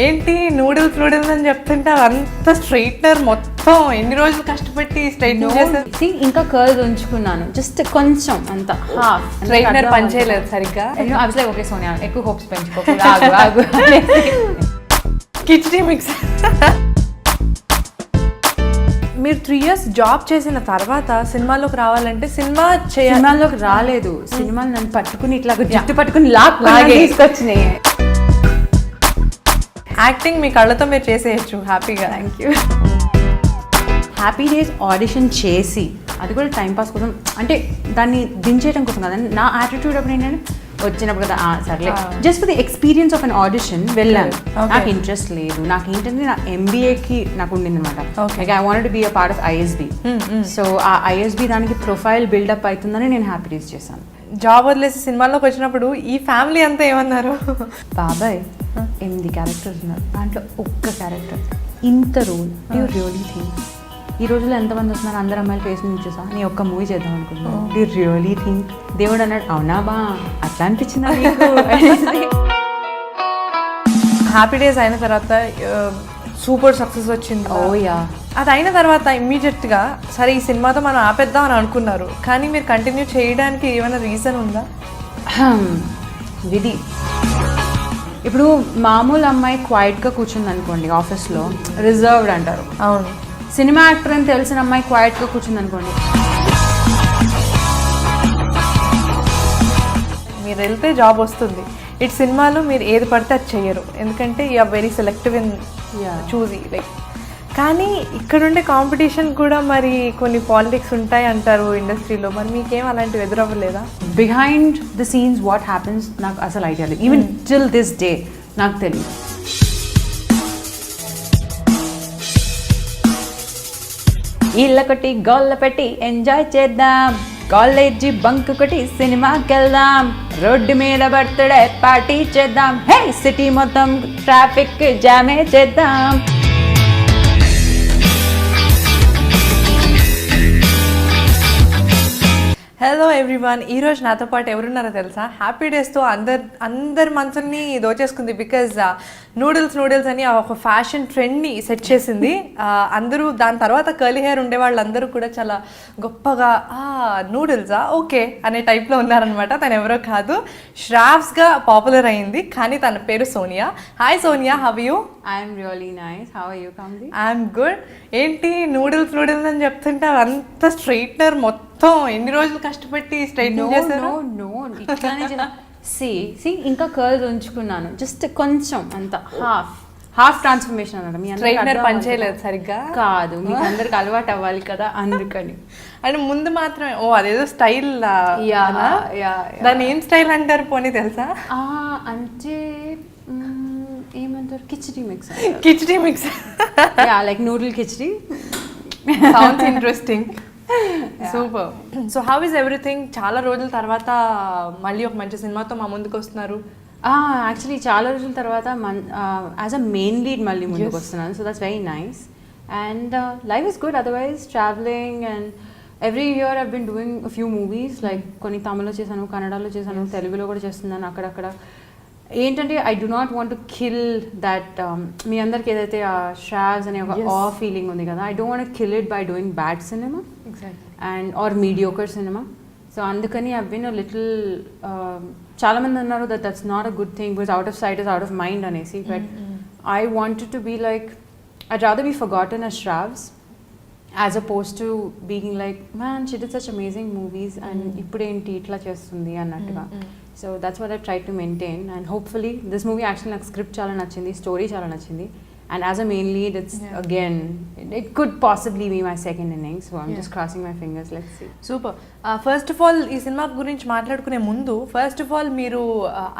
ఏంటి noodles noodles అని చెప్తుంటే అంత స్ట్రైట్నర్ మొత్తం ఎన్ని రోజులు కష్టపడి స్ట్రైట్నింగ్ చేశారు? ఇంకా కర్ల్ ఉంచుకున్నాను, జస్ట్ కొంచెం అంత హాఫ్. స్ట్రైట్నర్ పని చేయలేదు సరిగ్గా. ఓకే సోనియా, ఎక్కువ హోప్స్ పెంచుకోకు, ఆగు. కిచడీ మిక్స్. మీరు 3 years జాబ్ చేసిన తర్వాత సినిమాలోకి రావాలంటే సినిమాలోకి రాలేదు, సినిమాలు నన్ను పట్టుకుని ఇట్లా జుట్టు పట్టుకుని లాగే తీసుకొచ్చినాయి. యాక్టింగ్ మీ కళ్ళతో మీరు చేసేయచ్చు హ్యాపీగా. Thank you. Happy days audition చేసి అది కూడా టైంపాస్ కోసం, అంటే దాన్ని దించేయడం కోసం కదా. నా యాటిట్యూడ్ అప్పుడు ఏంటంటే వచ్చినప్పుడు కదా సర్లే, just for the experience of an audition వెళ్ళాను. నాకు ఇంట్రెస్ట్ లేదు, నాకు ఏంటంటే నా MBAకి నాకు ఉండింది అనమాట. Like I wanted to be a part of ISB. So ఆ ISB దానికి ప్రొఫైల్ బిల్డప్ అవుతుందని నేను హ్యాపీ డేస్ చేశాను. జాబ్ వదిలేసి సినిమాల్లోకి వచ్చినప్పుడు ఈ ఫ్యామిలీ అంతా ఏమన్నారు? బాబాయ్ 8 క్యారెక్టర్స్ ఉన్నారు, దాంట్లో ఒక్క క్యారెక్టర్ ఇంత రోల్, యూ రియలీ థింక్ ఈ రోజుల్లో ఎంతమంది వస్తున్నారు, అందరు అమ్మాయిలు ఫేస్ నుంచి చూసా నీ ఒక్క మూవీ చేద్దాం అనుకుంటున్నాను, యూ రియలీ థింక్. దేవుడు అన్నాడు అవునా బా అట్లా అనిపించిందా మీకు? హ్యాపీ డేస్ అయిన తర్వాత సూపర్ సక్సెస్ వచ్చింది. ఓయా, అది అయిన తర్వాత ఇమ్మీడియట్గా సరే ఈ సినిమాతో మనం ఆపేద్దాం అని అనుకున్నారు, కానీ మీరు కంటిన్యూ చేయడానికి ఏమైనా రీజన్ ఉందా? విధి. ఇప్పుడు మామూలు అమ్మాయి క్వైట్గా కూర్చుంది అనుకోండి ఆఫీస్లో, రిజర్వ్డ్ అంటారు. అవును. సినిమా యాక్టర్ అని తెలిసిన అమ్మాయి క్వైట్గా కూర్చుంది అనుకోండి, మీరు వెళ్తే జాబ్ వస్తుంది. ఇటు సినిమాలో మీరు ఏది పడితే అది చెయ్యరు, ఎందుకంటే you are very selective in చూసి లైక్. కానీ ఇక్కడుండే కాంపిటీషన్ కూడా మరి కొన్ని పాలిటిక్స్ ఉంటాయి అంటారు ఇండస్ట్రీలో, మరి మీకేం అలాంటివి ఎదురవ్వలేదా? Behind the scenes what happens నాకు అసలు ఐడియా లేదు. ఈవెన్ టిల్ దిస్ డే నాకు తెలియదు. ఇళ్ళ కొట్టి గోళ్ళ పెట్టి ఎంజాయ్ చేద్దాం, కాలేజీ బంక్ కొట్టి సినిమాకి వెళ్దాం, రోడ్డు మీద బర్త్డే పార్టీ చేద్దాం, హే సిటీ మొత్తం ట్రాఫిక్ జామే చేద్దాం. హలో ఎవ్రీవన్, ఈరోజు నాతో పాటు ఎవరున్నారో తెలుసా? హ్యాపీ డేస్తో అందరి మనసుల్ని దోచేసుకుంది. బికాజ్ నూడిల్స్ అని ఒక ఫ్యాషన్ ట్రెండ్ని సెట్ చేసింది. అందరూ దాని తర్వాత కర్లీ హెయిర్ ఉండే వాళ్ళందరూ కూడా చాలా గొప్పగా నూడిల్సా ఓకే అనే టైప్లో ఉన్నారనమాట. తను ఎవరో కాదు, శ్రావ్స్గా పాపులర్ అయింది, కానీ తన పేరు Sonia. Hi Sonia, how you? I'm really nice, how are you కమ్ది? I'm good. ఏంటి నూడిల్స్ అని చెప్తుంటే అంత స్ట్రైట్నర్ మొత్తం ఎన్ని రోజులు కష్టపడి స్ట్రైట్నింగ్ చేశారు? ఇంకా కర్ల్ ఉంచుకున్నాను, జస్ట్ కొంచెం అంత హాఫ్ ట్రాన్స్ఫర్మేషన్ అన్నమాట. మీ స్ట్రైట్నర్ పని చేయలేదు సరిగ్గా కాదు, మీకు అందరికి అలవాటు అవ్వాలి కదా అందుకని. అంటే ముందు మాత్రమే అదేదో స్టైల్, దాన్ని ఏం స్టైల్ అంటారు పోనీ తెలుసా? అంటే ఏమంటారు, khichdi mix. Like noodle khichdi. Sounds interesting. Super. So how is everything? చాలా రోజుల తర్వాత మళ్ళీ ఒక మంచి సినిమాతో మా ముందుకు వస్తున్నారు. యాక్చువల్లీ చాలా రోజుల తర్వాత యాజ్ అ మెయిన్ లీడ్ మళ్ళీ ముందుకు వస్తున్నాను. So that's very nice and life is good. Otherwise travelling and every year I've been doing few movies. Like కొన్ని తమిళ్లో చేశాను, కన్నడలో చేశాను, తెలుగులో కూడా చేస్తున్నాను అక్కడక్కడ. ఏంటంటే I do not want to kill that. మీ అందరికి ఏదైతే శ్రావ్స్ అనే ఒక ఫీలింగ్ ఉంది కదా, I don't want kill it by doing bad cinema and or mediocre cinema. So అందుకని ఐ బిన్ అ లిటిల్, చాలా మంది అన్నారు that's not a good thing because out of sight is out of mind అనేసి. But I wanted to be like, I'd rather be forgotten as Shravs as opposed to being like, man, she did such amazing movies and ఇప్పుడేంటి ఇట్లా చేస్తుంది అన్నట్టుగా. So that's what I tried to maintain and hopefully this movie actually నాకు script చాలా నచ్చింది, story చాలా నచ్చింది and as a main lead it's again it could possibly be my second innings, so I'm just crossing my fingers. Let's see. Super. First of all ఈ cinema గురించి మాట్లాడుకునే ముందు first of all మీరు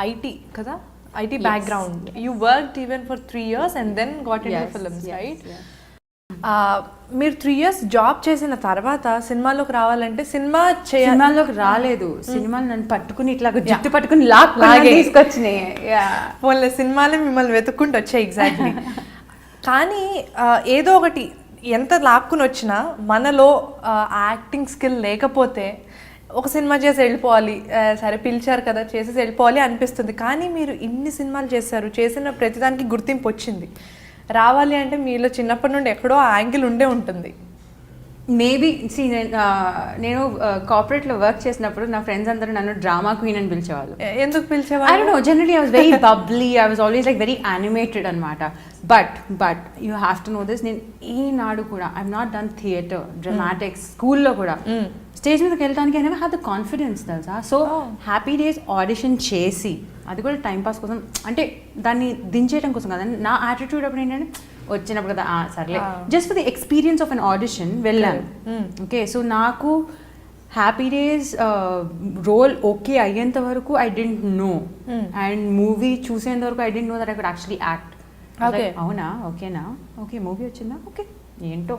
IT కదా, IT background. You worked even for 3 years and then got into films, right? మీరు 3 years job చేసిన తర్వాత సినిమాలోకి రావాలంటే సినిమాలోకి రాలేదు, సినిమాలు నన్ను పట్టుకుని ఇట్లా జుట్టు పట్టుకుని లాగే తీసుకొచ్చినాయి. పోన్లే, సినిమాలే మిమ్మల్ని వెతుక్కుంటూ వచ్చాయి. ఎగ్జాక్ట్లీ. కానీ ఏదో ఒకటి ఎంత లాక్కుని వచ్చినా మనలో యాక్టింగ్ స్కిల్ లేకపోతే ఒక సినిమా చేసి వెళ్ళిపోవాలి, సరే పిలిచారు కదా చేసేసి వెళ్ళిపోవాలి అనిపిస్తుంది. కానీ మీరు ఇన్ని సినిమాలు చేశారు, చేసిన ప్రతిదానికి గుర్తింపు వచ్చింది. రావాలి అంటే మీలో చిన్నప్పటి నుండి ఎక్కడో ఆ యాంగిల్ ఉండే ఉంటుంది. మేబీ నేను కార్పొరేట్లో వర్క్ చేసినప్పుడు నా ఫ్రెండ్స్ అందరూ నన్ను డ్రామా క్వీన్ అని పిలిచేవాళ్ళు. ఎందుకు పిలిచేవాళ్ళు? I don't know, generally I was very bubbly, I was always like very animated అనమాట. But you have to know this, నేను ఏనాడు కూడా I've not done theatre, dramatics, స్కూల్లో కూడా స్టేజ్ మీదకి వెళ్ళడానికి I never have the confidence తెలుసా. So happy days audition చేసి, అది కూడా టైంపాస్ కోసం, అంటే దాన్ని దించేయడం కోసం కదా. నా యాటిట్యూడ్ అప్పుడు ఏంటంటే వచ్చినప్పుడు కదా సర్లే, just for the experience of an audition వెళ్ళాను. ఓకే, సో నాకు హ్యాపీ డేస్ రోల్ ఓకే అయ్యేంత వరకు I dent know, and movie చూసేంత వరకు I dent know that I could actually act. అవునా, ఓకేనా, ఓకే మూవీ వచ్చిందా, ఓకే ఏంటో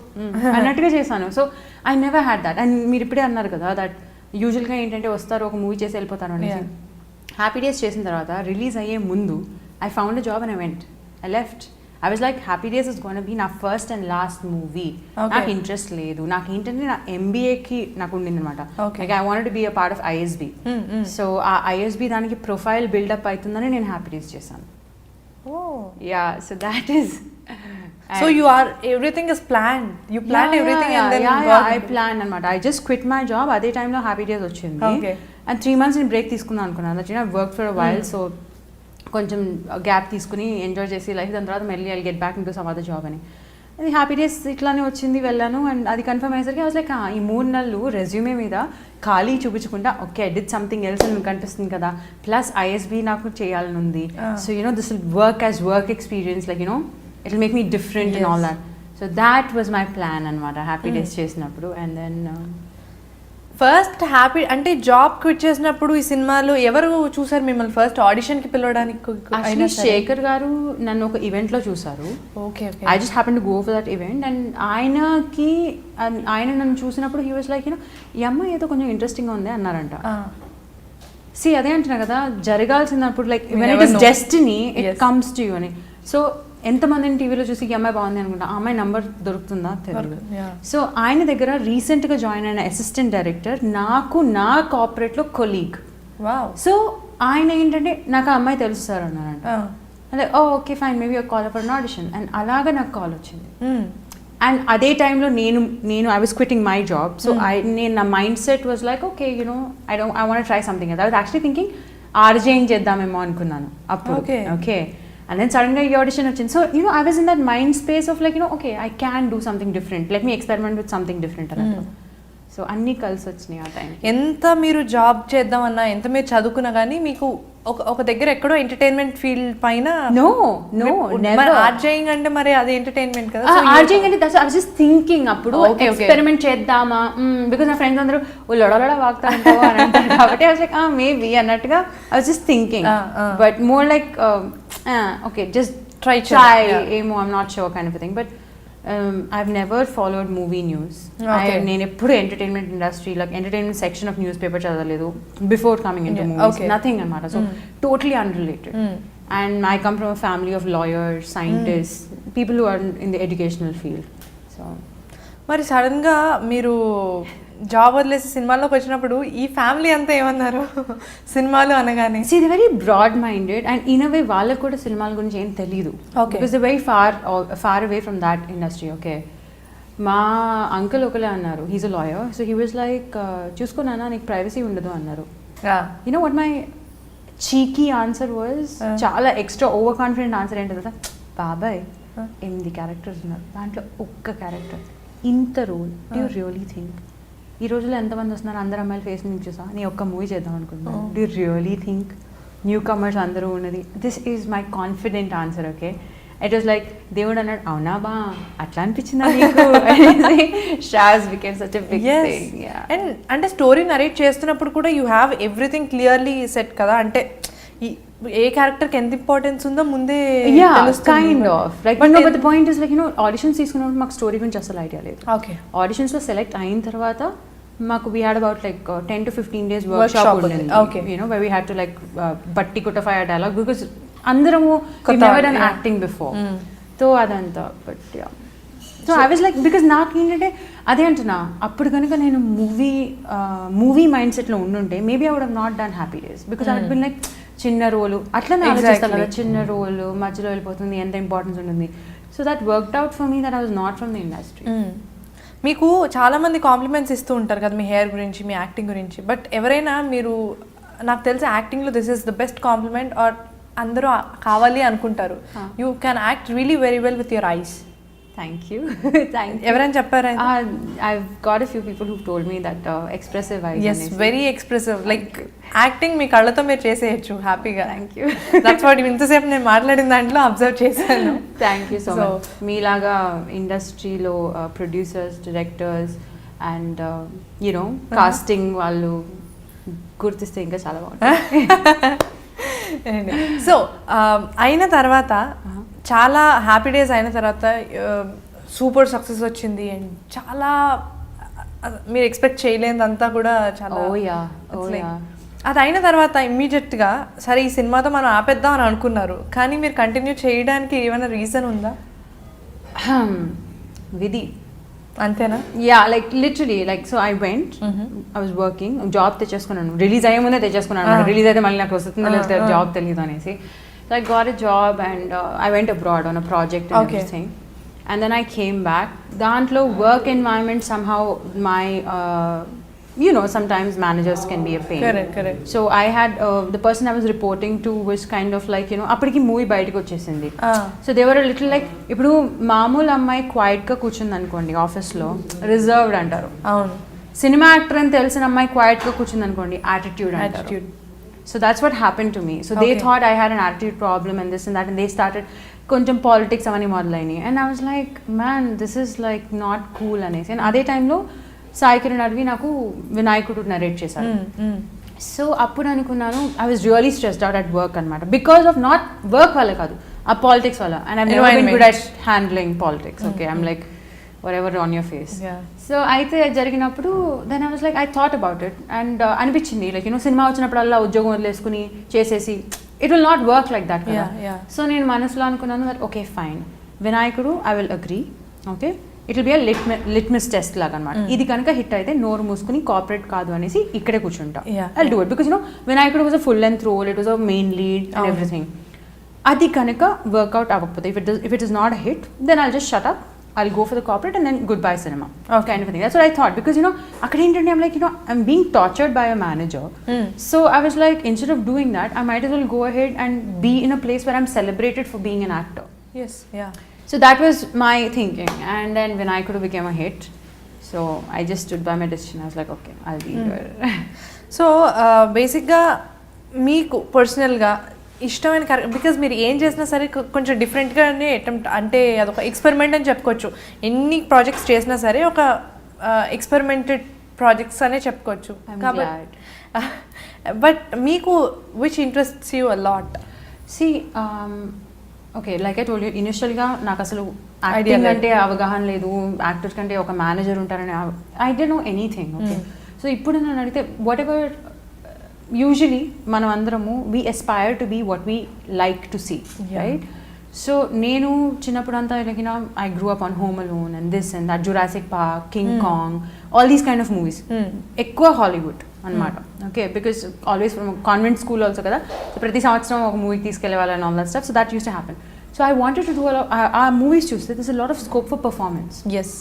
అన్నట్టుగా చేశాను. So I never had that. And మీరు ఇప్పుడే అన్నారు కదా దట్ యూజువల్గా ఏంటంటే వస్తారు ఒక మూవీ చేసి వెళ్ళిపోతారు అనేసి. హ్యాపీ డేస్ చేసిన తర్వాత రిలీజ్ అయ్యే ముందు I found a job and I went, I left. I was like, Happy Days is going to be నా ఫస్ట్ అండ్ లాస్ట్ మూవీ. నాకు ఇంట్రెస్ట్ లేదు, నాకు ఏంటంటే నా ఎంబీఏకి నాకు ఉండింది అనమాట. Like I wanted to be a part of ISB. So ఆ ఐఎస్బి దానికి ప్రొఫైల్ బిల్డప్ అవుతుందని నేను హ్యాపీ డేస్ చేశాను. Yeah, so that is. So you are, everything is planned. You planned everything and then I planned అనమాట. I just quit my job. అదే టైంలో happy days వచ్చింది. And 3 months నేను break తీసుకుందాం అనుకున్నాను. I worked for a while, so కొంచెం gap తీసుకుని enjoy చేసి లైఫ్, దాని తర్వాత మళ్ళీ I get back into some other job అని. అది హ్యాపీ డేస్ ఇట్లానే వచ్చింది, వెళ్ళాను. అండ్ అది కన్ఫర్మ్ అయ్యేసరికి ఐ వాజ్ లైక్, ఈ 3 నెలలు రెజ్యూమే మీద ఖాళీ చూపించకుండా okay I did something else అని కనిపిస్తుంది కదా, ప్లస్ ఐఎస్బి నాకు చేయాలని ఉంది. So you know this will work as work experience, like you know it will make me different and all that. So that was my plan అనమాట హ్యాపీ డేస్ చేసినప్పుడు. And then first happy అంటే job quit చేసినప్పుడు ఈ సినిమాలో ఎవరు చూసారు మిమ్మల్ని first ఆడిషన్కి పిలవడానికి? శేఖర్ గారు నన్ను ఒక ఈవెంట్లో చూసారు. Okay, I just happen to go for that event. And ఆయన నన్ను చూసినప్పుడు హీ వాజ్ లైక్, యూనో ఈ అమ్మాయి ఏదో కొంచెం ఇంట్రెస్టింగ్గా ఉంది అన్నారంట. సి అదే అంటున్నా కదా, జరగాల్సినప్పుడు like when it is destiny it comes to you అని. సో ఎంతమందిని టీవీలో చూసి ఈ అమ్మాయి బాగుంది అనుకుంటా, ఆ అమ్మాయి నంబర్ దొరుకుతుందా తెలియదు. సో ఆయన దగ్గర రీసెంట్గా జాయిన్ అయిన అసిస్టెంట్ డైరెక్టర్ నాకు నా కార్పొరేట్లో కొలీగ్. సో ఆయన ఏంటంటే నాకు ఆ అమ్మాయి తెలుసు సార్ అన్నారంట. అదే okay fine, maybe call for an audition. And అలాగా నాకు కాల్ వచ్చింది. అండ్ అదే టైంలో నేను I was quitting my job. So నేను నా mind set was like okay you know I want try something. I was actually thinking RJing చేద్దామేమో అనుకున్నాను అప్పుడు. ఓకే, and then suddenly ఈ audition వచ్చింది. So you know I was in that mind space of like, you know, okay I can do something different, let me experiment with something different అన్నట్టు. So అన్నీ కలిసి వచ్చినాయి ఆ time. ఎంత మీరు job చేద్దామన్నా, ఎంత మీరు చదువుకున్నా కానీ మీకు ఒక దగ్గర ఎక్కడో ఎంటర్టైన్మెంట్ ఫీల్డ్ పైన ఆర్జేయింగ్ అంటే మరి అది ఎంటర్టైన్మెంట్ కదా. ఆర్జేయింగ్ అంటే ఐ వాజ్ జస్ట్ థింకింగ్ అప్పుడు ఎక్స్పెరిమెంట్ చేద్దామా, బికాజ్ నా ఫ్రెండ్స్ అందరూ లొడలొడ వాగుతా ఉంటావు అని అంటారు కాబట్టి ఐ వాజ్ లైక్ మేబీ అన్నట్టుగా I was just thinking. But more like okay just try ఏమో I'm not sure kind of thing. But I've never followed movie news. నేను ఎప్పుడు entertainment industry like entertainment section of newspaper చదవలేదు before coming in to movies, nothing అనమాట. So totally unrelated. And I come from a family of lawyers, scientist, people who are in the educational field. So మరి సడన్గా మీరు job వదిలేసి సినిమాల్లోకి వచ్చినప్పుడు ఈ family అంతా ఏమన్నారు సినిమాలు అనగానే? See they're very broad minded and in a way వాళ్ళకు కూడా సినిమాల గురించి ఏం తెలీదు. Because they're very far away from that industry. Okay, మా అంకుల్ ఒకలే అన్నారు, he's a lawyer. So he was like చూసుకున్నానా నీకు ప్రైవసీ ఉండదు అన్నారు. You know what my cheeky answer was, చాలా ఎక్స్ట్రా ఓవర్ కాన్ఫిడెంట్ ఆన్సర్ ఏంటో కదా, బాబాయ్ 8 క్యారెక్టర్స్ ఉన్నారు, దాంట్లో ఒక్క క్యారెక్టర్ ఇంత role, do you really think ఈ రోజుల్లో ఎంతమంది వస్తున్నారు, అందరు అమ్మాయిలు ఫేస్ నుంచి చూసా, నేను ఒక్క మూవీ చేద్దాం అనుకుంటున్నాను, do you really think newcomers అందరూ ఉన్నది? This is my confident answer. Okay, it was like దేవుడు అన్నాడు అవునా బా అట్లా అనిపించిందా నీకు? షాజ్ became such a big thing. And అంటే స్టోరీ నరేట్ చేస్తున్నప్పుడు కూడా you have everything clearly set కదా, అంటే ఏ క్యారెక్టర్కి ఎంత ఇంపార్టెన్స్ ఉందో ముందే kind of like. But the point is like, you know auditions తీసుకున్నప్పుడు మాకు స్టోరీ గురించి అసలు ఐడియా లేదు. ఓకే, ఆడిషన్స్లో సెలెక్ట్ అయిన తర్వాత మాకు we had about like 10 to 15 days workshop ఉండేది. Okay, you know why we had to like బట్టి కుట్టఫై ఆ డైలాగ్ బికాస్ అందరము never done acting before. So అదంతా. But yeah, so I was like because నాకు ఏంటంటే అదే అంటున్నా అప్పుడు కనుక నేను మూవీ మైండ్ సెట్లో ఉండుంటే maybe I would have not done happy days because I would been like చిన్న రోలు అట్లనే ఆలోచిస్తాను కదా, చిన్న రోలు మధ్యలో వెళ్ళిపోతుంది, ఎంత ఇంపార్టెన్స్ ఉంటుంది. So that worked out for me that I was not from the industry. మీకు చాలామంది కాంప్లిమెంట్స్ ఇస్తూ ఉంటారు కదా మీ హెయిర్ గురించి, మీ యాక్టింగ్ గురించి. బట్ ఎవరైనా మీరు నాకు తెలిసి యాక్టింగ్లో this is the best compliment or అందరూ కావాలి అనుకుంటారు, you can act really very well with your eyes. Thank you. Thank you. ఎవరైనా చెప్పారా? I've got a few people who've told me that expressive eyes. Yes, very expressive. Like acting మీ కళ్ళతో మీరు చేసేయచ్చు హ్యాపీగా. Thank you. దట్స్ వాట్ ఇంతసేపు నేను మాట్లాడిన దాంట్లో అబ్జర్వ్ చేశాను. Thank you so much. మీలాగా ఇండస్ట్రీలో producers, directors and you know casting వాళ్ళు గుర్తిస్తే ఇంకా చాలా బాగుంటుంది. సో అయిన తర్వాత చాలా హ్యాపీ డేస్ అయిన తర్వాత సూపర్ సక్సెస్ వచ్చింది అండ్ చాలా మీరు ఎక్స్పెక్ట్ చేయలేదంతా కూడా చాలా. అది అయిన తర్వాత ఇమ్మీడియట్గా సరే ఈ సినిమాతో మనం ఆపేద్దాం అని అనుకున్నారు, కానీ మీరు కంటిన్యూ చేయడానికి ఏమైనా రీజన్ ఉందా? విధి అంతేనా? Yeah, like literally like so I went, I was working, job తెచ్చేసుకున్నాను, రిలీజ్ అయ్యే ముందే తెచ్చేసుకున్నాను. రిలీజ్ అయితే మళ్ళీ నాకు వస్తుందో లేదా జాబ్ తెలియదు అనేసి. So I got a job and I went abroad on a project and everything. And then I came back. Dantlo work environment somehow my you know sometimes managers can be a pain. Correct. So I had the person I was reporting to was kind of like, you know, appadiki movie bayatiki vachesindi. So they were a little like ippudu maamul ammai quiet ga కూర్చుంది అనుకోండి office లో reserved అంటారు. అవును. Cinema actor అని తెలిసిన అమ్మాయి quiet గా కూర్చుంది అనుకోండి యాటిట్యూడ్ అంటారు. So that's what happened to me. So they thought I had an attitude problem and this and that, and they started కొంచెం పాలిటిక్స్ అవన్నీ మొదలైనవి. And I was like man this is like not cool అనేసి. And అదే టైంలో సాయి కిరణ్ అడవి నాకు వినాయకుడు narrate చేశారు. సో అప్పుడు అనుకున్నాను I was really stressed out at work అనమాట, బికాస్ ఆఫ్ నాట్ వర్క్ వల్ల కాదు, ఆ పాలిటిక్స్ వల్ల. And I never been good at handling politics. Okay, I'm like whatever on your face. So అయితే జరిగినప్పుడు then I was like I thought about it and అనిపించింది like you know cinema వచ్చినప్పుడల్లా ఉద్యోగం వదిలేసుకుని చేసేసి it will not work like that కదా. So నేను మనసులో అనుకున్నాను that okay fine వినాయకుడు I will agree, okay it will be a litmus test లాగా అనమాట. ఇది కనుక హిట్ అయితే నోరు మూసుకుని కార్పొరేట్ కాదు అనేసి ఇక్కడే కూర్చుంటా. I'll do it because you know వినాయకుడు was a full length role, it was a main lead and everything. అది కనుక వర్కౌట్ అవ్వకపోతే if it is not a hit then I'll just shut up, I'll go for the corporate and then goodbye cinema. Kind of a thing. That's what I thought because you know akkada entante I'm like you know I'm being tortured by a manager. So I was like instead of doing that I might as well go ahead and be in a place where I'm celebrated for being an actor. Yes, yeah. So that was my thinking, and then when I could have became a hit, so I just stood by my decision. I was like okay I'll be here. So basic ga meeku personal ga ఇష్టమైన character because మీరు ఏం చేసినా సరే కొంచెం డిఫరెంట్గానే attempt అంటే అదొక experiment అని చెప్పుకోవచ్చు. ఎన్ని ప్రాజెక్ట్స్ చేసినా సరే ఒక ఎక్స్పెరిమెంటెడ్ ప్రాజెక్ట్స్ అనే చెప్పుకోవచ్చు. కాబట్టి బట్ మీకు which interests you a lot? See okay like I told you ఇనిషియల్గా నాకు అసలు యాక్టింగ్ అంటే అవగాహన లేదు, యాక్టర్స్ కంటే ఒక మేనేజర్ ఉంటారని I don't know anything. Okay so ఇప్పుడు నన్ను అడిగితే వాట్ ఎవర్ యూజువలీ మనం అందరము we aspire to be what we like to see, right? So నేను చిన్నప్పుడు అంతా like I grew up on Home Alone and this and that, Jurassic Park, King Kong, all these kind of movies. ఎక్కువ Hollywood అనమాట. Okay because always from convent school also కదా, ప్రతి సంవత్సరం ఒక మూవీకి తీసుకెళ్లే వాళ్ళని all that stuff. So that use to happen. So I wanted to do ఆ మూవీస్ చూస్తే this a lot of scope for performance. Yes,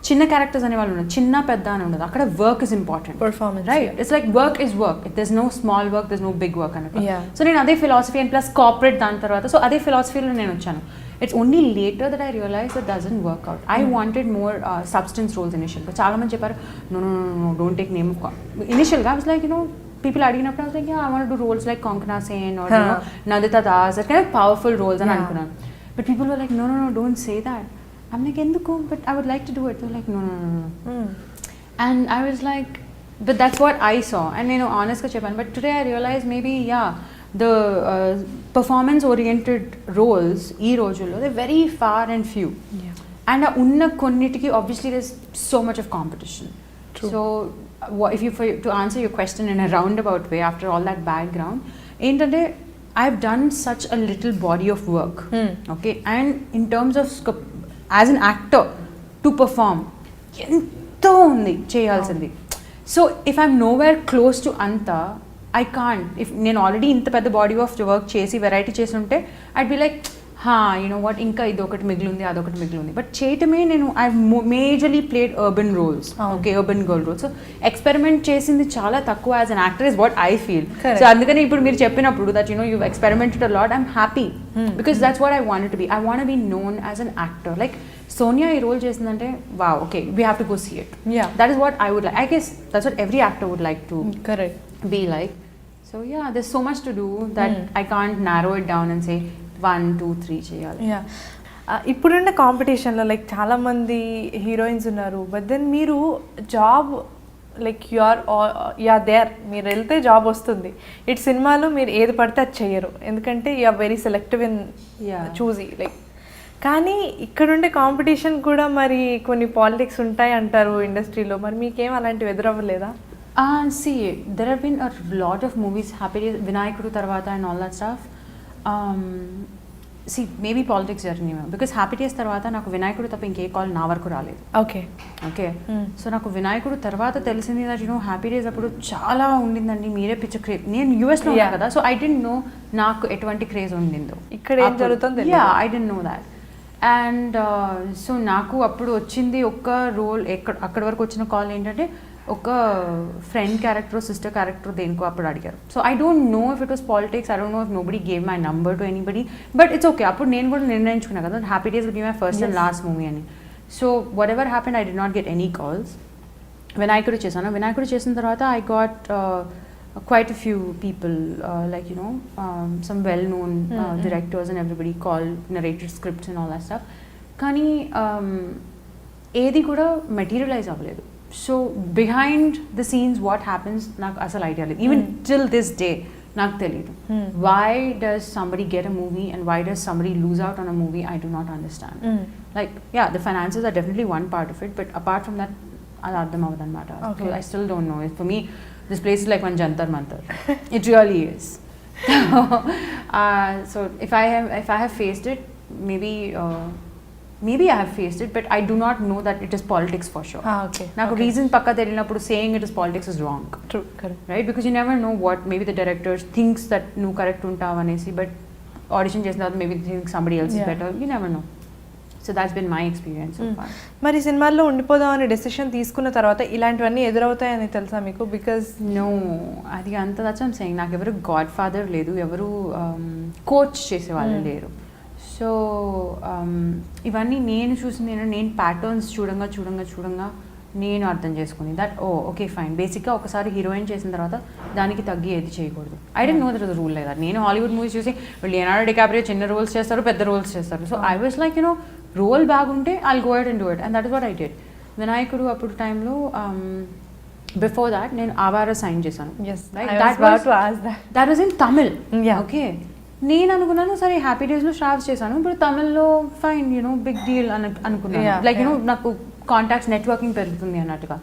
చిన్న క్యారెక్టర్స్ అనే వాళ్ళు ఉన్నారు, చిన్న పెద్ద అని ఉండదు, అక్కడ work is important, performance, right? It's like work is work, there is no small work, there is no big work అన్నట్టు. సో నేను అదే ఫిలాసఫీ అండ్ ప్లస్ కార్పొరేట్ దాని తర్వాత, సో అదే ఫిలాసఫీలో నేను వచ్చాను. It's only later that I realize that doesn't work out. I wanted more substance roles ఇనిషియల్గా. చాలా మంది చెప్పారు no no no don't take name. ఇనిషియల్గా ఐ వాస్ లైక్ people అడిగినప్పుడు I was like, yeah, I want to do roles like Konkona Sen or Nandita Das, that kind of powerful roles అని అనుకున్నాను. But people were like, no, don't say that. I'm like, ఎందుకు? But I would like to do it. They're like, no. And I was like, but that's what I saw. And honestly చెప్పాను. But today I realized maybe, the performance oriented roles ఈ రోజుల్లో they're very far and few. And ఉన్న కొన్నిటికి obviously there's so much of competition. True. So if you to answer your question in a roundabout way after all that background, ఏంటంటే I've done such a little body of work. Okay, and in terms of as an actor to perform ఎంతో ఉంది చేయాల్సింది. So if I'm nowhere close to అంత I can't. If నేను already ఇంత పెద్ద body of work చేసి variety చేసి ఉంటే I'd be like you know what, ఇంకా ఇది ఒకటి మిగిలింది అదొకటి మిగిలింది. బట్ చేయటమే నేను I majorly played urban roles, okay, urban girl roles. So experiment చేసింది చాలా తక్కువ as an actor is what I feel. So అందుకని ఇప్పుడు మీరు చెప్పినప్పుడు that you know you experimented a lot, I'm happy because that's what I wanted to be. I want be known as an actor. Like Sonia ఈ role చేసిందంటే wow, okay, we have to go see it. That is what I would like. I guess that's what every actor would like to be like. So yeah, there's so much to do that I can't narrow it down and say 1, 2, 3 చేయాలి. ఇప్పుడున్న కాంపిటీషన్లో like చాలామంది heroines ఉన్నారు, but then మీరు job like you are there, మీరు వెళ్తే job వస్తుంది. ఇటు సినిమాలో మీరు ఏది పడితే అది చెయ్యరు, ఎందుకంటే you are very selective in చూసి లైక్. కానీ ఇక్కడుండే కాంపిటీషన్ కూడా మరి కొన్ని పాలిటిక్స్ ఉంటాయి అంటారు ఇండస్ట్రీలో, మరి మీకేం అలాంటివి ఎదురవ్వలేదా? See, there have been a lot of movies, Happy Days, Vinayakuru Tarvata and all that stuff. See, maybe politics jarnima because Happy Days Tarvata నాకు వినాయకుడు తప్ప ఇంకే కాల్ నా వరకు రాలేదు. ఓకే, సో నాకు వినాయకుడు తర్వాత తెలిసింది that you no happy days అప్పుడు చాలా ఉండిందండి, మీరే పిచ్చ క్రేజ్. నేను యూఎస్లో ఉన్నా కదా, సో ఐ డెంట్ నో నాకు ఎటువంటి క్రేజ్ ఉండిందో, ఇక్కడ ఏం జరుగుతుందో. I dent know that. And so నాకు అప్పుడు వచ్చింది ఒక్క రోల్, అక్కడి వరకు వచ్చిన కాల్ ఏంటంటే ఒక ఫ్రెండ్ క్యారెక్టర్, సిస్టర్ క్యారెక్టర్ దేనికో అప్పుడు అడిగారు. So I don't know if it was politics, I don't know if nobody gave my number to anybody, but it's okay. అప్పుడు నేను కూడా నిర్ణయించుకున్నా కదా happy days would be my first and last movie అని. So whatever happened I did not get any calls. Vinayakudu చేశాను. వినాయకుడు చేసిన తర్వాత I got quite a few people, like you know, some well-known directors and everybody called, narrated scripts and all that stuff. Kani ఏది కూడా materialise అవ్వలేదు. So behind the scenes what happens నాకు అసలు idea లేదు. Even till this day నాకు తెలియదు. Why does somebody get a movie and why does somebody lose out on a movie, I do not understand. Like yeah, the finances are definitely one part of it, but apart from that అది అర్థం అవ్వదు అనమాట. I still don't know. For me this place is like one jantar mantar. It really is. So if I have faced it, maybe I have faced it, but I do not know that it is politics for sure. Okay. Naku reason pakka telinappudu saying it is politics is wrong. True, correct. Right? Because you never know what maybe the director thinks that nu correct untav anesi, but audition chesina tarvata maybe they think somebody else is better. You never know. So that's been my experience so far. మరి సినిమాల్లో ఉండిపోదాం అనే decision తీసుకున్న తర్వాత ఇలాంటివన్నీ ఎదురవుతాయని తెలుసా మీకు? Because no, అది అంత దచ్చం సెయింగ్. నాకు ఎవరు గాడ్ ఫాదర్ లేదు, ఎవరు కోచ్ చేసేవాళ్ళు లేరు. సో ఇవన్నీ నేను చూసింది ఏంటంటే, నేను ప్యాటర్న్స్ చూడంగా నేను అర్థం చేసుకుని దట్ ఓకే ఫైన్. బేసిక్గా ఒకసారి హీరోయిన్ చేసిన తర్వాత దానికి తగ్గి ఏది చేయకూడదు. I don't know that rule like that. నేను హాలీవుడ్ మూవీస్ చూసి లియోనార్డో డికాప్రియో చిన్న రోల్స్ చేస్తారు, పెద్ద రోల్స్ చేస్తారు. So I was like you know role బాగుంటే I'll go ahead and do it, and that is what I did. Vinayakudu అప్పుడు టైంలో before that నేను ఆవార సైన్ చేశాను. That was in Tamil. Okay, నేను అనుకున్నాను సరే హ్యాపీ డేస్లో శ్రావ్స్ చేశాను, ఇప్పుడు తమిళ్లో ఫైన్ యూనో బిగ్ డీల్ అనుకున్నాను. లైక్ యూనో నాకు కాంటాక్ట్స్ నెట్వర్కింగ్ పెరుగుతుంది అన్నట్టుగా.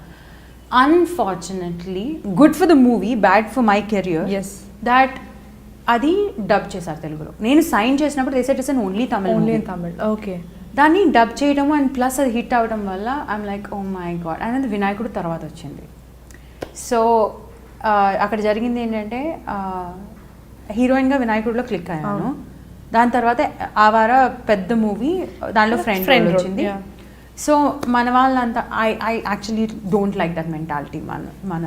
Unfortunately good for the movie, bad for my career that అది డబ్ చేశారు తెలుగులో. నేను సైన్ చేసినప్పుడు they said it's only Tamil. Okay, దాన్ని డబ్ చేయడం అండ్ ప్లస్ అది హిట్ అవ్వడం వల్ల I'm like oh my god. అనేది వినాయకుడు తర్వాత వచ్చింది. సో అక్కడ జరిగింది ఏంటంటే హీరోయిన్గా వినాయకుడిలో క్లిక్ అయ్యాను. దాని తర్వాత ఆవార పెద్ద మూవీ, దానిలో ఫ్రెండ్ వచ్చింది. సో మన వాళ్ళంతా I actually don't like that mentality. మన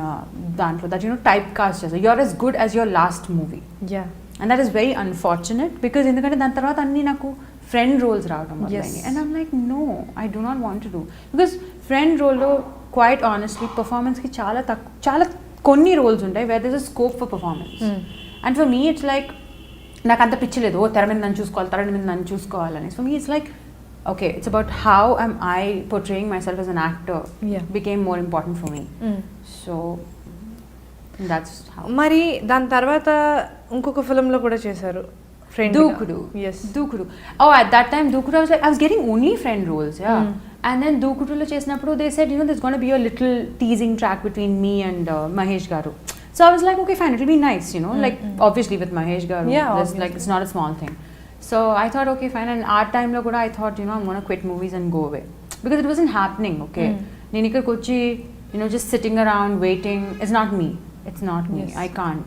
దాంట్లో దట్ యూనో టైప్ కాస్ట్ చేస్తారు, you're as good as your last movie. And that is very unfortunate because ఎందుకంటే దాని తర్వాత అన్నీ నాకు ఫ్రెండ్ రోల్స్ రావడం మొదలైంది. And I'm like no, I do not want to do because friend రోల్లో quite honestly పర్ఫార్మెన్స్కి చాలా కొన్ని రోల్స్ ఉంటాయి where this a scope for performance. And for me it's like నాకు అంత పిచ్చలేదు తెర మీద నన్ను చూసుకోవాలని. For me it's like okay, it's about how am I portraying myself as an actor became more important for me. So that's how. మరి దాని తర్వాత ఇంకొక ఫిల్మ్లో కూడా చేశారు, Dookudu. Yes, Dookudu. Oh, at that time Dookudu I was getting only friend roles, and then Dookudu lo chesinappudu they said there's going to be a little teasing track between me and Mahesh garu. So I was like okay fine, it'll be nice, like obviously with Mahesh garu, like it's not a small thing. So I thought okay fine, and our time lo kuda I thought I'm going to quit movies and go away because it wasn't happening. Okay, నేను ఇక్కడికి వచ్చి just sitting around waiting is not me. It's not me. Yes. I can't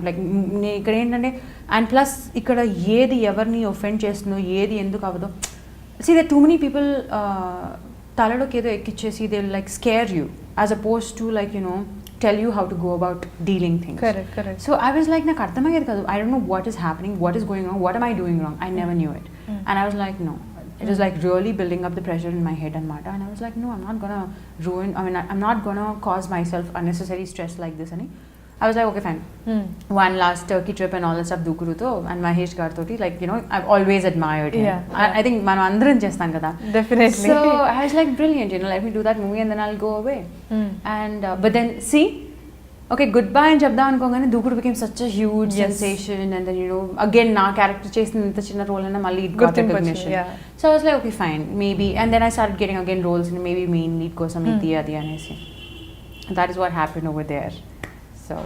like నేను ఇక్కడ ఏంటంటే and plus ఇక్కడ ఏది ఎవరిని offend చేస్తుందో ఏది ఎందుకు అవ్వదో, see there are too many people తలలోకి ఏదో ఎక్కిచ్చేసి they will like scare you as opposed to like tell you how to go about dealing things. Correct. So I was like, నాకు అర్థమయ్యేది కాదు. I don't know what is happening, what is going on, what am I doing wrong? I never knew it. And I was like, no. It was like really building up the pressure in my head and matter. And I was like, no, I'm not gonna I'm not gonna cause myself unnecessary stress like this. I was like, okay, fine. One last Turkey trip and all that stuff dukuruto and Mahesh Gartoti, like I've always admired him. Yeah. I think మనం అందరం చేస్తాం కదా. Definitely. So I was like, brilliant, let me do that movie and then I'll go away. And but then see, okay, goodbye and చెప్దాం అనుకోగానే దూకుడు became such a huge sensation, and then again నా character చేసిన ఇంత చిన్న role అయినా మళ్ళీ it got recognition. So I was like, okay, fine, maybe. And then I started getting again roles in maybe main lead కోసం ఇది అది అనేసి. That is what happened over there. So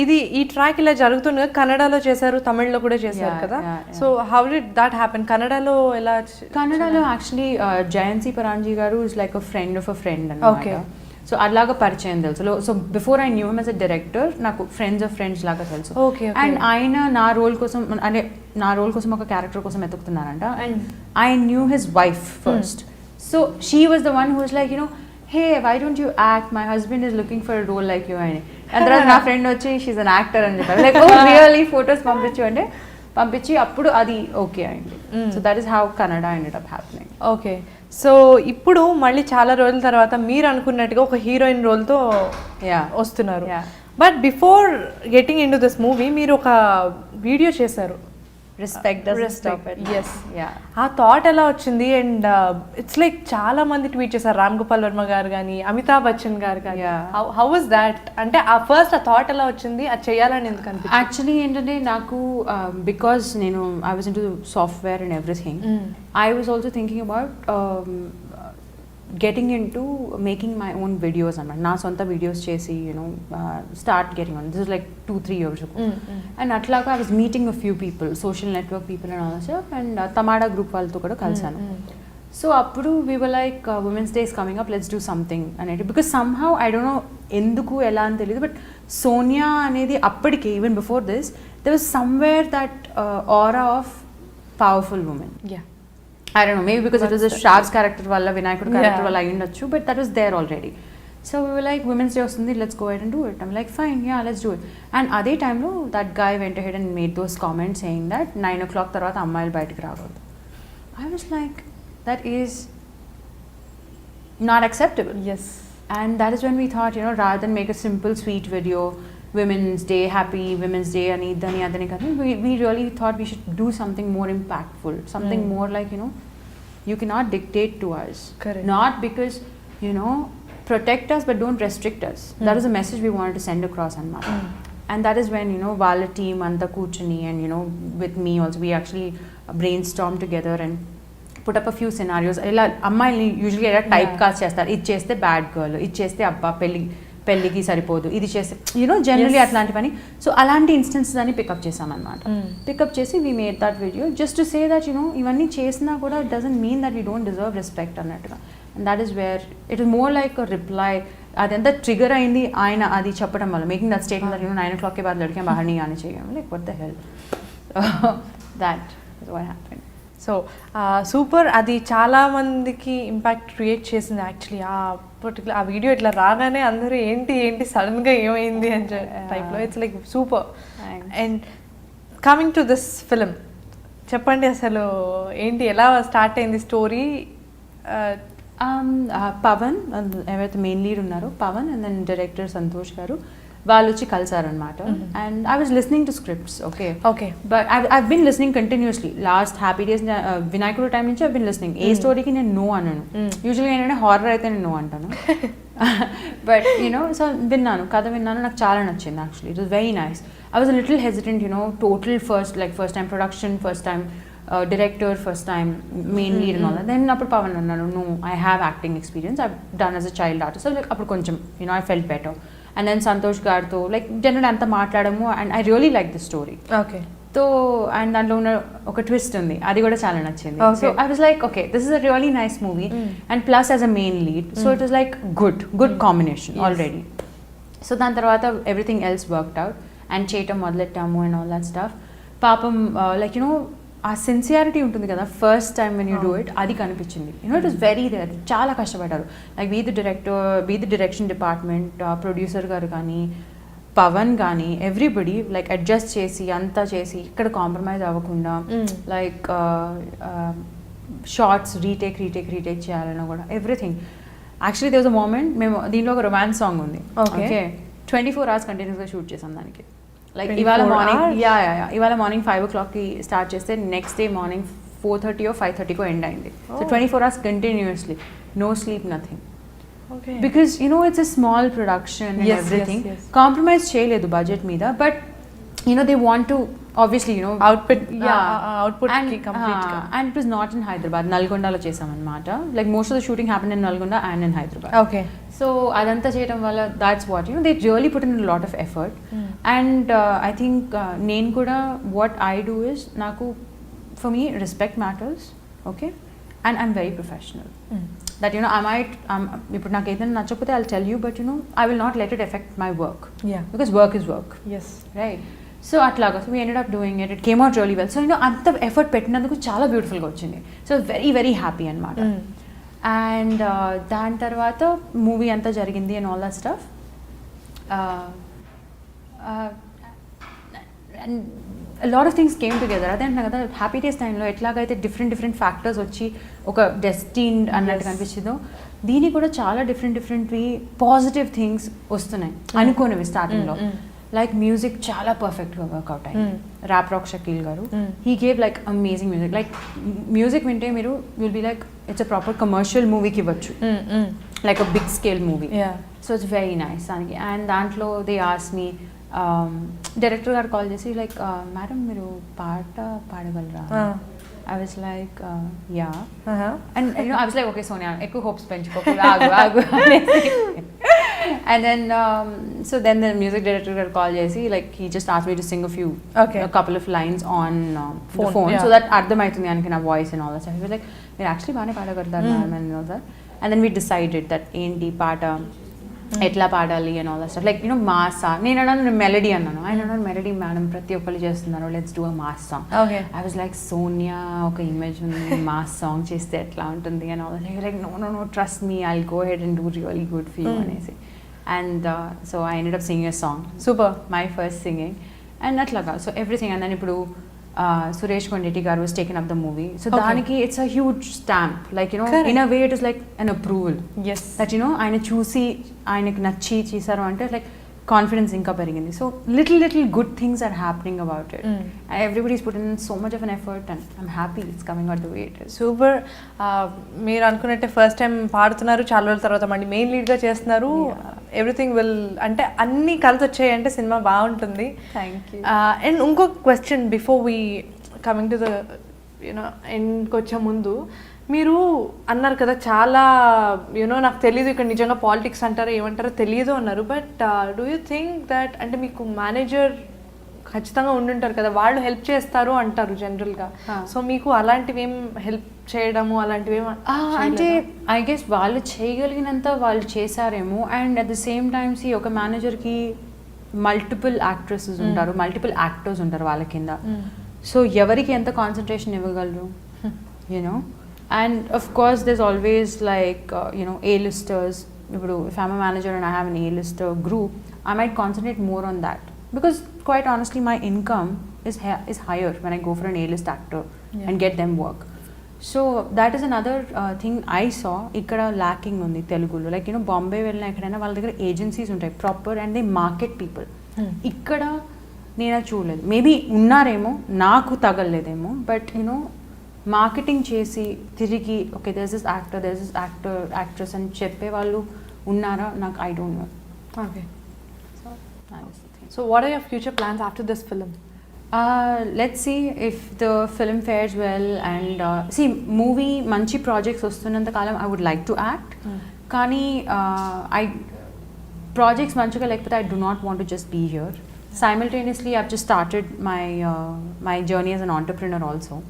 ఇది ఈ ట్రాక్ ఇలా జరుగుతుండగా కన్నడలో చేశారు, తమిళ్లో కూడా చేశారు కదా. So how did that happen? కన్నడలో ఎలా? కన్నడలో యాక్చువల్లీ జయంతి పరాంజీ గారు is like a friend of a friend అన్నమాట. సో అలాగా పరిచయం తెలుసు. So before I knew him as a director నాకు ఫ్రెండ్స్ ఆఫ్ ఫ్రెండ్స్ లాగా తెలుసు. అండ్ ఆయన నా రోల్ కోసం ఒక క్యారెక్టర్ కోసం ఎతుకుతున్నారంట. And I knew his wife first. So she was the one who was like hey, why don't you act? My husband is looking for a role like you. And తర్వాత నా friend వచ్చి she's an actor అని చెప్పారు. Like, oh really? Photos పంపించి అప్పుడు అది okay అయింది. So that is how Kannada ended up happening. Okay. So ఇప్పుడు మళ్ళీ చాలా రోజుల తర్వాత మీరు అనుకున్నట్టుగా ఒక హీరోయిన్ రోల్తో వస్తున్నారు. But before getting in to this movie మీరు ఒక వీడియో చేశారు, respect doesn't stop it. yes ఆ థాట్ ఎలా వచ్చింది? అండ్ ఇట్స్ లైక్ చాలా మంది ట్వీట్ చేశారు, రామ్ గోపాల్ వర్మ గారు కానీ అమితాబ్ బచ్చన్ గారు కానీ. How was that? అంటే ఆ ఫస్ట్ ఆ థాట్ ఎలా వచ్చింది, అది చేయాలని ఎందుకు అనిపించింది? యాక్చువల్లీ ఏంటంటే నాకు బికాస్ నేను I was into software and everything, I was also thinking about getting into making my own videos అన్నమాట. నా సొంత వీడియోస్ చేసి start getting on. This is like 2-3 years ago. And అట్లాగా I was meeting a few people, social network people and all stuff. And Tamada group వాళ్ళతో కూడా కలిసాను. So అప్పుడు we were like women's day is coming up, let's do something అనేది. Because somehow I don't know ఎందుకు ఎలా అని తెలియదు, but Sonia అనేది అప్పటికే even before this there was somewhere that aura of powerful women. I don't know, maybe because it was a Shav's character valla, Vinayakudu character valla ayundachu, but that was there already. So we were like, Women's Day vastundi, let's go ahead and do it. I'm like, fine, yeah, let's do it. And ade time lo that guy went ahead and made those comments saying that 9 o'clock tarvata ammayilu bayatiki raagadu. I was like, that is not acceptable. Yes. And that is when we thought, rather than make a simple sweet video, Women's Day, happy Women's Day, and we really thought we should do something more impactful, something more like, you cannot dictate to us. Correct. Not because, protect us but don't restrict us. That is a message we wanted to send across on Mata. And that is when, Vala team, Anta Kuchani, and, with me also, we actually brainstormed together and put up a few scenarios. Ammayilni usually type cast chestar. Idi cheste bad girl, idi cheste abba పెళ్ళికి సరిపోదు, ఇది చేస్తే generally అట్లాంటి పని. So అలాంటి instances అని pickup చేసామన్నమాట. Pickup చేసి we made that video just to say that ఇవన్నీ చేసినా కూడా doesn't mean that we don't deserve respect అన్నట్టుగా. And that is where it is more like reply. అదంతా ట్రిగర్ అయింది ఆయన అది చెప్పడం వల్ల, making that statement that 9 o'clock के बाद लड़कियां बाहर नहीं आनी चाहिए. Like what the hell. That is what happened. So super. అది చాలా మందికి ఇంపాక్ట్ క్రియేట్ చేసింది యాక్చువల్లీ. పర్టికులర్ ఆ వీడియో ఇట్లా రాగానే అందరూ ఏంటి సడన్గా ఏమైంది అని టైప్లో. It's like super. And coming to this film, చెప్పండి అసలు ఏంటి, ఎలా స్టార్ట్ అయింది స్టోరీ? పవన్ ఎవరైతే మెయిన్ లీడ్ ఉన్నారో Pavan and then director Santosh garu వాళ్ళు వచ్చి కలిసారనమాట. And I was listening to scripts. Okay but I've been listening continuously last happy days Vinayakudu time నుంచి ఐవ్ బిన్ లిస్నింగ్. ఏ స్టోరీకి నేను నో అనను. యూజువల్గా ఏంటంటే హారర్ అయితే నేను నో అంటాను. బట్ సో విన్నాను, కథ విన్నాను, నాకు చాలా నచ్చింది actually. It was very nice. I was little hesitant, total first time production, first time director, first time main lead and all that. Then appudu Pavan annanu, no, I have acting experience, I've done as a child artist. So like appudu koncham I felt better. And then Santosh gartho like generally anta maatladamo, and I really liked the story. Okay. So and దాంట్లో ఉన్న ఒక twist ఉంది, అది కూడా చాలా నచ్చింది. Okay. So I was like okay this is a really nice movie and plus as a main lead, so it was like good combination already. So దాని తర్వాత everything else worked out and చేయటం మొదలెట్టాము and all that stuff. పాపం like you know ఆ sincerity ఉంటుంది కదా first time when you do it, అది కనిపించింది. You know it was very there, చాలా కష్టపడ్డారు. Like be the direction department, producer గారు కానీ పవన్ కానీ ఎవ్రీబడి లైక్ అడ్జస్ట్ చేసి అంతా చేసి ఇక్కడ కాంప్రమైజ్ అవ్వకుండా లైక్ షార్ట్స్ రీటేక్ చేయాలన్నా కూడా everything. Actually there was a moment, మేము దీంట్లో ఒక రొమాన్స్ సాంగ్ ఉంది, ఓకే 24 hours కంటిన్యూస్గా షూట్ చేసాం దానికి. లైక్ ఇవాళ మార్నింగ్ 5 o'clockకి స్టార్ట్ చేస్తే next day morning 4:30 or 5:30 end అయింది. సో 24 hours కంటిన్యూస్లీ, no sleep, nothing. Because you know it's a small production and everything. Compromise చేయలేదు బడ్జెట్ మీద, but you know they want to obviously you know output and, complete and it was not in Hyderabad, Nalgonda lo chesam anamata. Like most of the shooting happened in Nalgonda and in Hyderabad. Okay. So adantha cheyadam valla that's what you know they really put in a lot of effort. And I think nenu kuda what I do is naku for me respect matters, okay, and I'm very professional. That you know I might ippudu naku edaina nachapothe I'll tell you, but you know I will not let it affect my work. Yeah, because work is work. Yes, right. So అట్లాగా so we ended up doing it, it came out really well. So నేను అంత effort పెట్టినందుకు చాలా బ్యూటిఫుల్గా వచ్చింది. So very very happy అనమాట. And దాని తర్వాత మూవీ అంతా జరిగింది and all that stuff. And lot of things came together. అదే అంటున్నా కదా హ్యాపీ డేస్ టైంలో ఎట్లాగైతే డిఫరెంట్ ఫ్యాక్టర్స్ వచ్చి ఒక డెస్టిన్డ్ అన్నట్టు కనిపించిందో, దీనికి కూడా చాలా డిఫరెంట్వి పాజిటివ్ థింగ్స్ వస్తున్నాయి అనుకోనివి స్టార్టింగ్లో. లైక్ మ్యూజిక్ చాలా పర్ఫెక్ట్గా వర్కౌట్ అయింది. ర్యాప్ రాక్ షకీల్ గారు he gave like amazing music. Like music వింటే మీరు will be like it's a proper commercial మూవీకి ఇవ్వచ్చు, like a big scale movie. So it's very nice దానికి. అండ్ దాంట్లో దే ఆస్ మీ డైరెక్టర్ గారు కాల్ చేసి లైక్ మేడం మీరు పాట పాడగలరా? I was like, yeah. And you know, I was like, okay, Sonia, ekku hopes penchukoku, aagu. And then, so then the music director got call chesi, like he just asked me to sing a couple of lines on the phone, so that ardhamaitundi aniki na voice and all that stuff. He was like, మీరు actually బాగానే పాడగలుగుతారు ma'am and all that. And then we decided that ఏంటి పాట ఎట్లా పాడాలి and all that stuff. Like you know mass song, నేను అన్నాను melody అన్నాను, ఆయన అన్నాను మెలడీ మేడం ప్రతి ఒక్కరు చేస్తున్నారు, let's do a mass song. I was like Sonia ఒక ఇమేజ్ ఉంది, మాస్ సాంగ్ చేస్తే ఎట్లా ఉంటుంది and all that. Like no trust me, I will go head and do really good for you అనేసి. And so I ended up singing a song, super, my first singing and అట్లాగా. So everything. And then ఇప్పుడు సురేష్ కొండెట్టి గారు was taken up the movie. So దానికి it's a huge stamp, like you know in a way it is like an approval. That you know ఆయన చూసి ఆయనకి నచ్చి చేశారు అంటే లైక్ కాన్ఫిడెన్స్ ఇంకా పెరిగింది. So little good things are happening about it. Everybody is put in so much of an effort and I'm happy it's coming out the way it is. Super. మీరు అనుకున్నట్టే ఫస్ట్ టైం పాడుతున్నారు, చాలా రోజుల తర్వాత మళ్ళీ main లీడ్గా చేస్తున్నారు. Everything will అంటే అన్నీ కలిసి వచ్చాయి అంటే సినిమా బాగుంటుంది. Thank you. అండ్ ఇంకొక question before we coming to the you know ఎండ్కి వచ్చే ముందు, మీరు అన్నారు కదా చాలా యూనో నాకు తెలియదు ఇక్కడ నిజంగా పాలిటిక్స్ అంటారో ఏమంటారో తెలియదు అన్నారు. But do you think that అంటే మీకు మేనేజర్ ఖచ్చితంగా ఉండుంటారు కదా, వాళ్ళు హెల్ప్ చేస్తారు అంటారు జనరల్గా. సో మీకు అలాంటివి ఏం హెల్ప్ చేయడము అలాంటివి అంటే ఐ గెస్ వాళ్ళు చేయగలిగినంత వాళ్ళు చేశారేమో. And at the same times ఒక మేనేజర్కి మల్టిపుల్ యాక్ట్రెసెస్ ఉంటారు, మల్టిపుల్ యాక్టర్స్ ఉంటారు వాళ్ళ కింద. సో ఎవరికి ఎంత కాన్సన్ట్రేషన్ ఇవ్వగలరు you know. And of course there's always like you know A-listers. If I'm a manager and I have an A-lister group, I might concentrate more on that, because quite honestly my income is higher when I go for an A-list actor and get them work. So that is another thing I saw ikkada lacking undi Telugulo. Like you know Bombay velna ekkadaina వాళ్ళ దగ్గర agencies ఉంటాయి proper and they market people. ఇక్కడ నేను చూడలేదు, maybe ఉన్నారేమో నాకు తగలలేదేమో, but you know marketing చేసి తిరిగి okay there is this actor actress అని చెప్పే వాళ్ళు ఉన్నారా నాకు I don't know. Okay. So what are your future plans after this film? Let's see if the film fares well and see movie మంచి projects వస్తున్నంత కాలం I would like to act. కానీ projects మంచిగా లేకపోతే I do not want to just be here. Simultaneously, I've just started my journey as an entrepreneur also.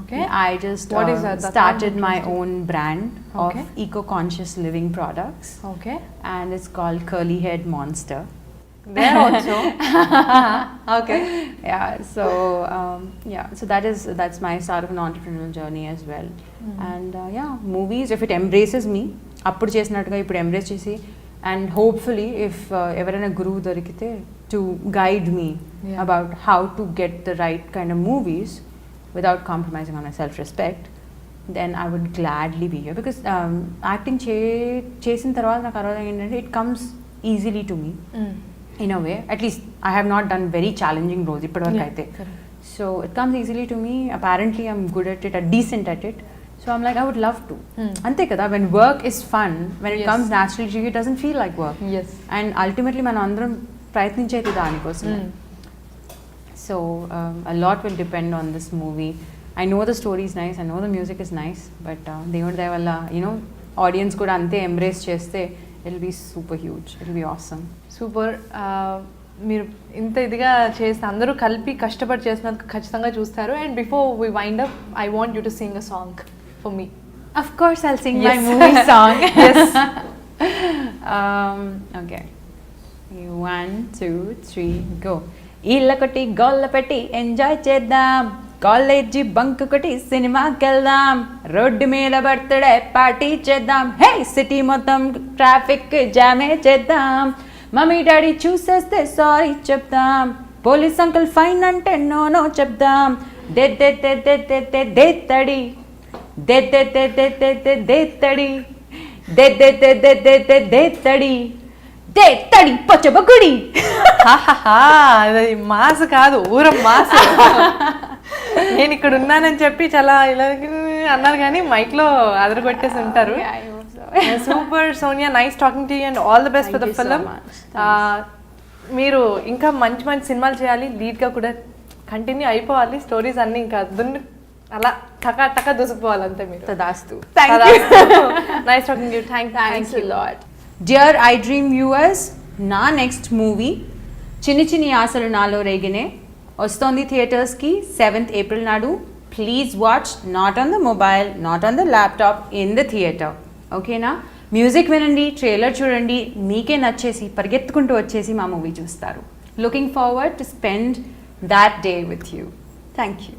Okay. I just What is that? That started sounds my interesting. own brand Okay. of eco-conscious living products, Okay. and it's called Curly Head Monster. There also. Okay. Yeah, so so that's my start of an entrepreneurial journey as well. And movies, if it embraces me, అప్పుడు చేసినట్టుగా ఇప్పుడు embrace చేసి, and hopefully if ఎవరైనా గురువు దొరికితే to guide me about how to get the right kind of movies without compromising on my self-respect, then I would gladly be here, because acting చేసిన తర్వాత నాకు అర్థం ఏంటంటే it comes easily to me. In a way, at least I have not done very challenging roles ఇప్పటివరకు అయితే. So it comes easily to me. Apparently I'm good at it, decent at it. So I'm like, I would love to. Ante kada, when work is fun, when it comes naturally to you, it doesn't feel like work. Yes. And ultimately మనం అందరం ప్రయత్నించేది దానికోసం. So a lot will depend on this movie. I know the story is nice, I know the music is nice, but దేవుడి దయ వల్ల audience కూడా అంతే embrace చేస్తే it'll be super huge, it'll be awesome. Super. మీరు ఇంత ఇదిగా చేసి అందరూ కలిపి కష్టపడి చేసినందుకు ఖచ్చితంగా చూస్తారు. And before we wind up, I want you to sing a song for me. Of course, I'll sing my Yes. movie song. Yes. Okay. 1, 2, 3, go. ఇళ్ళకొట్టి గోళ్ళ పెట్టి ఎంజాయ్ చేద్దాం, కాలేజీ బంక్ కొట్టి సినిమాకి వెళ్దాం, రోడ్డు మీద బర్త్డే పార్టీ చేద్దాం, హే city మొత్తం traffic జామే చేద్దాం, మమ్మీ డాడీ చూసేస్తే సారీ చెప్దాం, పోలీస్ అంకుల్ ఫైన్ అంటే నో చెప్దాం, దే దే దే దే దే దే దే తడి, దే దే దే దే దే దే దే తడి, దే దే దే దే దే దే దే తడి, దే తడి పచ్చబగుడి. అది మాస్ కాదు, ఊరం మాస్. నేను ఇక్కడ ఉన్నానని చెప్పి చాలా ఇలా అన్నారు కానీ మైక్ లో అదరగొట్టేసి ఉంటారు. Super Sonia, nice talking to you and all the best for the film. మీరు ఇంకా మంచి మంచి సినిమాలు చేయాలి, లీడ్గా కూడా కంటిన్యూ అయిపోవాలి, స్టోరీస్ అన్నీ ఇంకా అలా టకా టకా దూసుకుపోవాలి అంతే మీరు. తదాస్తు. Nice talking you. Thank you lot. Dear iDream viewers, నా నెక్స్ట్ మూవీ చిన్ని చిన్ని ఆశలు నాలో రేగినే వస్తోంది థియేటర్స్కి 7th April నాడు. Please watch, not on the mobile, not on the laptop, in the theatre. ఓకేనా? మ్యూజిక్ వినండి, ట్రైలర్ చూడండి, మీకే నచ్చేసి పరిగెత్తుకుంటూ వచ్చేసి మా మూవీ చూస్తారు. Looking forward to spend that day with you. Thank you.